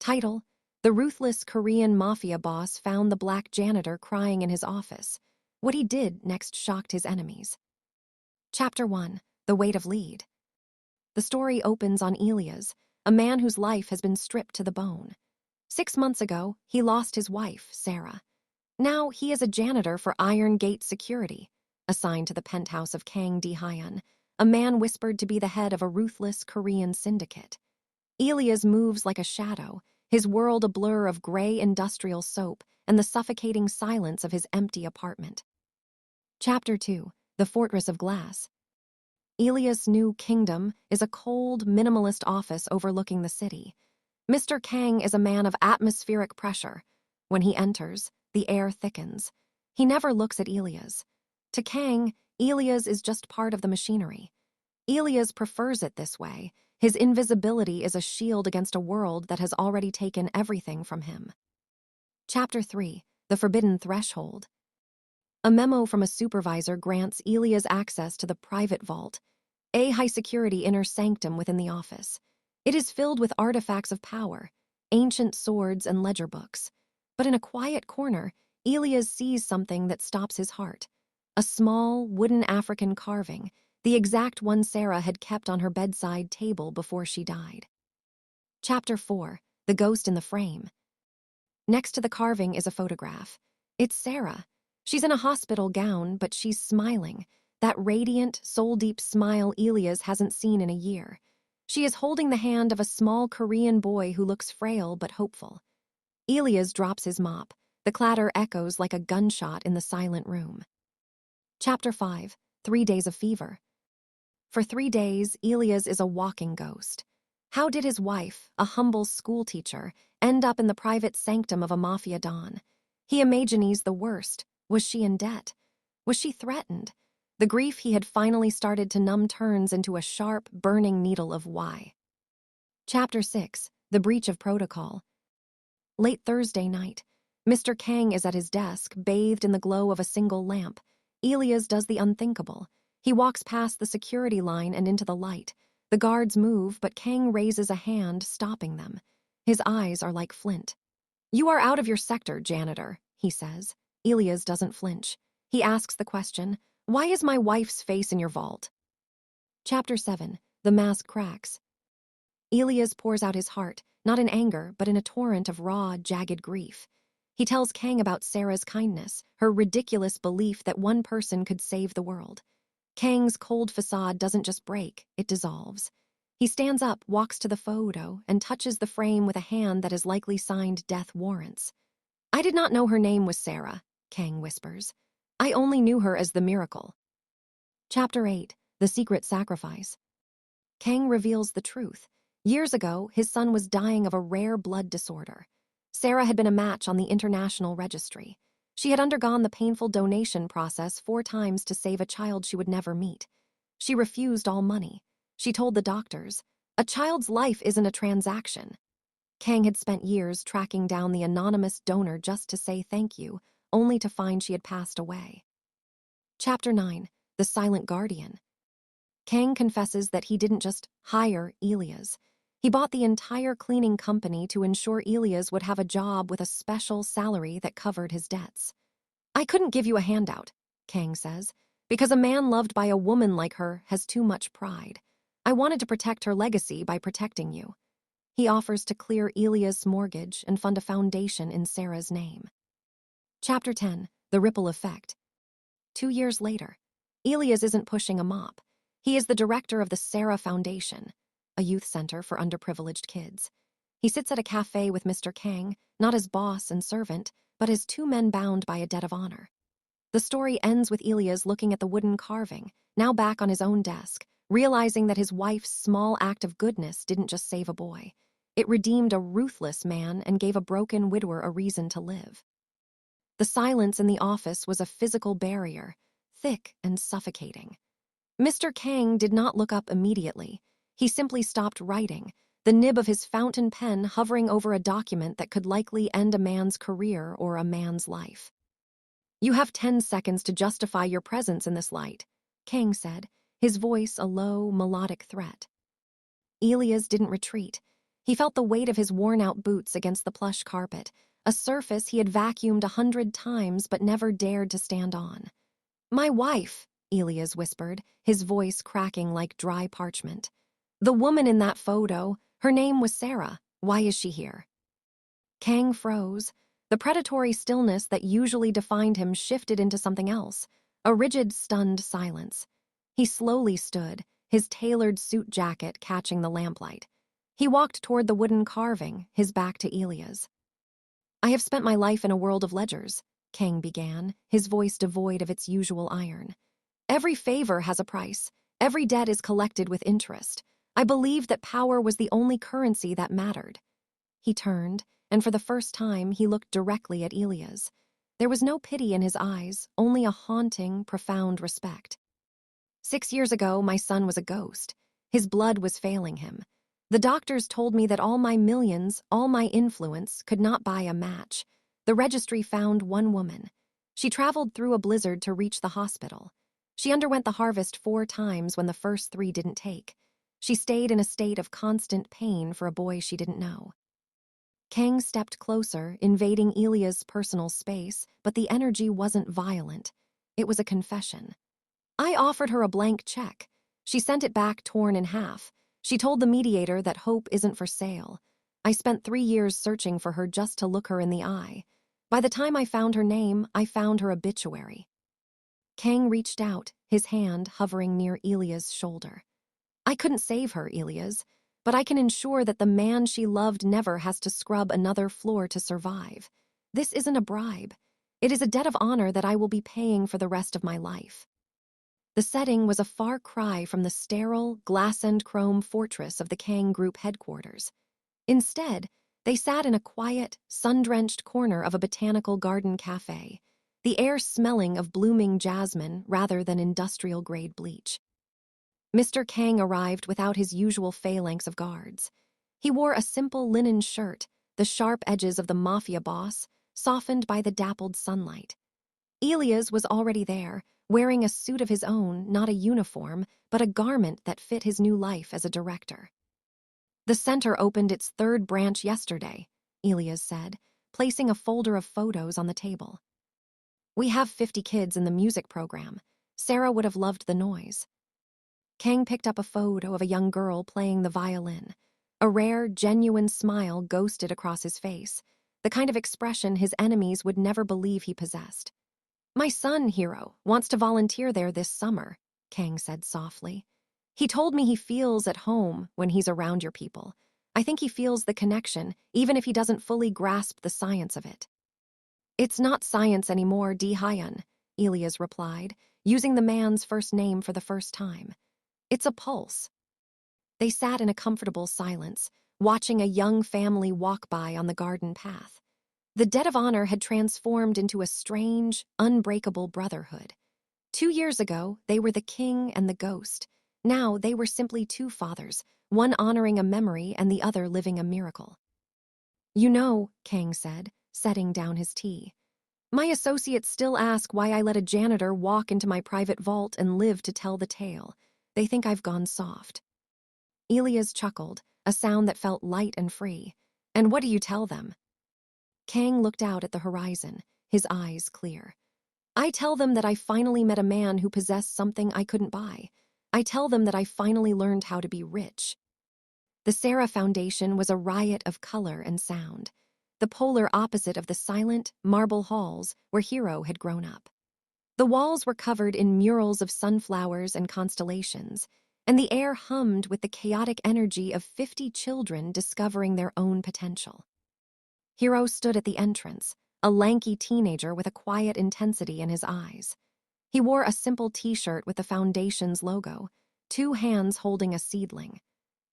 Title: The ruthless Korean mafia boss found the black janitor crying in his office. What he did next shocked his enemies. Chapter 1: The Weight of Lead. The story opens on Elias, a man whose life has been stripped to the bone. 6 months ago, he lost his wife, Sarah. Now he is a janitor for Iron Gate Security, assigned to the penthouse of Kang Hyun, a man whispered to be the head of a ruthless Korean syndicate. Elias moves like a shadow, his world a blur of gray industrial soap and the suffocating silence of his empty apartment. Chapter 2: The Fortress of Glass. Elias' new kingdom is a cold, minimalist office overlooking the city. Mr. Kang is a man of atmospheric pressure. When he enters, the air thickens. He never looks at Elias. To Kang, Elias is just part of the machinery. Elias prefers it this way. His invisibility is a shield against a world that has already taken everything from him. Chapter 3: The Forbidden Threshold. A memo from a supervisor grants Elias access to the private vault, a high-security inner sanctum within the office. It is filled with artifacts of power, ancient swords and ledger books. But in a quiet corner, Elias sees something that stops his heart. A small, wooden African carving, the exact one Sarah had kept on her bedside table before she died. Chapter 4: The Ghost in the Frame. Next to the carving is a photograph. It's Sarah. She's in a hospital gown, but she's smiling, that radiant, soul-deep smile Elias hasn't seen in a year. She is holding the hand of a small Korean boy who looks frail but hopeful. Elias drops his mop. The clatter echoes like a gunshot in the silent room. Chapter 5: 3 Days of Fever. For 3 days, Elias is a walking ghost. How did his wife, a humble schoolteacher, end up in the private sanctum of a mafia don? He imagines the worst. Was she in debt? Was she threatened? The grief he had finally started to numb turns into a sharp, burning needle of why. Chapter 6: The Breach of Protocol. Late Thursday night, Mr. Kang is at his desk, bathed in the glow of a single lamp. Elias does the unthinkable. He walks past the security line and into the light. The guards move, but Kang raises a hand, stopping them. His eyes are like flint. "You are out of your sector, janitor," he says. Elias doesn't flinch. He asks the question, "Why is my wife's face in your vault?" Chapter 7: The Mask Cracks. Elias pours out his heart, not in anger, but in a torrent of raw, jagged grief. He tells Kang about Sarah's kindness, her ridiculous belief that one person could save the world. Kang's cold facade doesn't just break, it dissolves. He stands up, walks to the photo, and touches the frame with a hand that is likely signed death warrants. "I did not know her name was Sarah," Kang whispers. "I only knew her as the miracle." Chapter 8: The Secret Sacrifice. Kang reveals the truth. Years ago, his son was dying of a rare blood disorder. Sarah had been a match on the international registry. She had undergone the painful donation process 4 times to save a child she would never meet. She refused all money. She told the doctors, "A child's life isn't a transaction." Kang had spent years tracking down the anonymous donor just to say thank you, only to find she had passed away. Chapter 9: The Silent Guardian. Kang confesses that he didn't just hire Elias. He bought the entire cleaning company to ensure Elias would have a job with a special salary that covered his debts. "I couldn't give you a handout," Kang says, "because a man loved by a woman like her has too much pride. I wanted to protect her legacy by protecting you." He offers to clear Elias' mortgage and fund a foundation in Sarah's name. Chapter 10: The Ripple Effect. 2 years later, Elias isn't pushing a mop. He is the director of the Sarah Foundation, a youth center for underprivileged kids. He sits at a cafe with Mr. Kang, not as boss and servant, but as 2 men bound by a debt of honor. The story ends with Elias looking at the wooden carving, now back on his own desk, realizing that his wife's small act of goodness didn't just save a boy. It redeemed a ruthless man and gave a broken widower a reason to live. The silence in the office was a physical barrier, thick and suffocating. Mr. Kang did not look up immediately. He simply stopped writing, the nib of his fountain pen hovering over a document that could likely end a man's career or a man's life. "You have 10 seconds to justify your presence in this light," Kang said, his voice a low, melodic threat. Elias didn't retreat. He felt the weight of his worn-out boots against the plush carpet, a surface he had vacuumed 100 times but never dared to stand on. "My wife," Elias whispered, his voice cracking like dry parchment. "The woman in that photo, her name was Sarah. Why is she here?" Kang froze. The predatory stillness that usually defined him shifted into something else, a rigid, stunned silence. He slowly stood, his tailored suit jacket catching the lamplight. He walked toward the wooden carving, his back to Elias. "I have spent my life in a world of ledgers," Kang began, his voice devoid of its usual iron. "Every favor has a price. Every debt is collected with interest. I believed that power was the only currency that mattered." He turned, and for the first time he looked directly at Elias. There was no pity in his eyes, only a haunting, profound respect. "6 years ago, my son was a ghost. His blood was failing him. The doctors told me that all my millions, all my influence, could not buy a match. The registry found one woman. She traveled through a blizzard to reach the hospital. She underwent the harvest 4 times when the first 3 didn't take. She stayed in a state of constant pain for a boy she didn't know." Kang stepped closer, invading Elia's personal space, but the energy wasn't violent. It was a confession. "I offered her a blank check. She sent it back torn in half. She told the mediator that hope isn't for sale. I spent 3 years searching for her just to look her in the eye. By the time I found her name, I found her obituary." Kang reached out, his hand hovering near Elia's shoulder. "I couldn't save her, Elias, but I can ensure that the man she loved never has to scrub another floor to survive. This isn't a bribe. It is a debt of honor that I will be paying for the rest of my life." The setting was a far cry from the sterile, glass-and-chrome fortress of the Kang Group headquarters. Instead, they sat in a quiet, sun-drenched corner of a botanical garden cafe, the air smelling of blooming jasmine rather than industrial-grade bleach. Mr. Kang arrived without his usual phalanx of guards. He wore a simple linen shirt, the sharp edges of the Mafia Boss, softened by the dappled sunlight. Elias was already there, wearing a suit of his own, not a uniform, but a garment that fit his new life as a director. "The center opened its 3rd branch yesterday," Elias said, placing a folder of photos on the table. "We have 50 kids in the music program. Sarah would have loved the noise." Kang picked up a photo of a young girl playing the violin. A rare, genuine smile ghosted across his face, the kind of expression his enemies would never believe he possessed. "My son, Hero, wants to volunteer there this summer," Kang said softly. "He told me he feels at home when he's around your people. I think he feels the connection, even if he doesn't fully grasp the science of it." "It's not science anymore, Di-Hyun," Elias replied, using the man's first name for the first time. "It's a pulse." They sat in a comfortable silence, watching a young family walk by on the garden path. The debt of honor had transformed into a strange, unbreakable brotherhood. 2 years ago, they were the king and the ghost. Now they were simply 2 fathers, one honoring a memory and the other living a miracle. "You know," Kang said, setting down his tea, "my associates still ask why I let a janitor walk into my private vault and live to tell the tale. They think I've gone soft." Elias chuckled, a sound that felt light and free. "And what do you tell them?" Kang looked out at the horizon, his eyes clear. "I tell them that I finally met a man who possessed something I couldn't buy. I tell them that I finally learned how to be rich." The Sarah Foundation was a riot of color and sound, the polar opposite of the silent, marble halls where Hero had grown up. The walls were covered in murals of sunflowers and constellations, and the air hummed with the chaotic energy of 50 children discovering their own potential. Hero stood at the entrance, a lanky teenager with a quiet intensity in his eyes. He wore a simple t-shirt with the foundation's logo, 2 hands holding a seedling.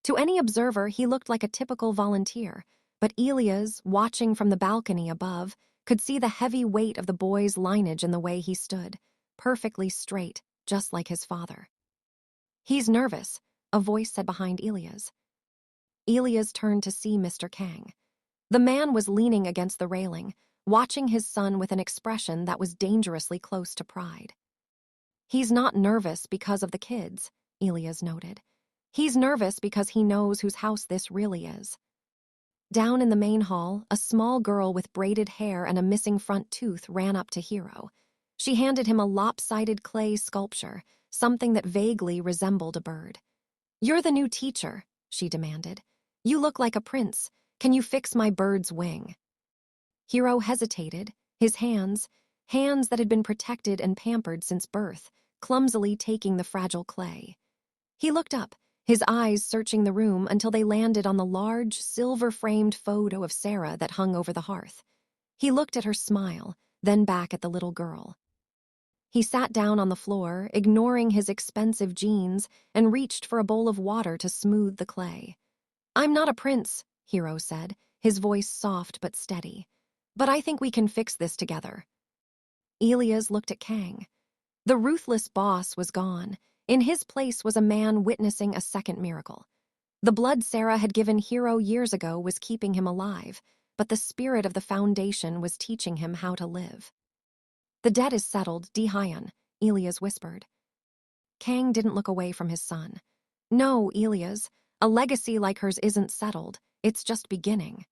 To any observer, he looked like a typical volunteer, but Elias, watching from the balcony above, could see the heavy weight of the boy's lineage in the way he stood, perfectly straight, just like his father. "He's nervous," a voice said behind Elias. Elias turned to see Mr. Kang. The man was leaning against the railing, watching his son with an expression that was dangerously close to pride. "He's not nervous because of the kids," Elias noted. "He's nervous because he knows whose house this really is." Down in the main hall, a small girl with braided hair and a missing front tooth ran up to Hero. She handed him a lopsided clay sculpture, something that vaguely resembled a bird. "You're the new teacher," she demanded. "You look like a prince. Can you fix my bird's wing?" Hero hesitated, his hands that had been protected and pampered since birth, clumsily taking the fragile clay. He looked up, his eyes searching the room until they landed on the large, silver-framed photo of Sarah that hung over the hearth. He looked at her smile, then back at the little girl. He sat down on the floor, ignoring his expensive jeans, and reached for a bowl of water to smooth the clay. "I'm not a prince," Hero said, his voice soft but steady. "But I think we can fix this together." Elias looked at Kang. The ruthless boss was gone. In his place was a man witnessing a second miracle. The blood Sarah had given Hero years ago was keeping him alive, but the spirit of the Foundation was teaching him how to live. "The debt is settled, Di-Hyan," Elias whispered. Kang didn't look away from his son. "No, Elias, a legacy like hers isn't settled. It's just beginning."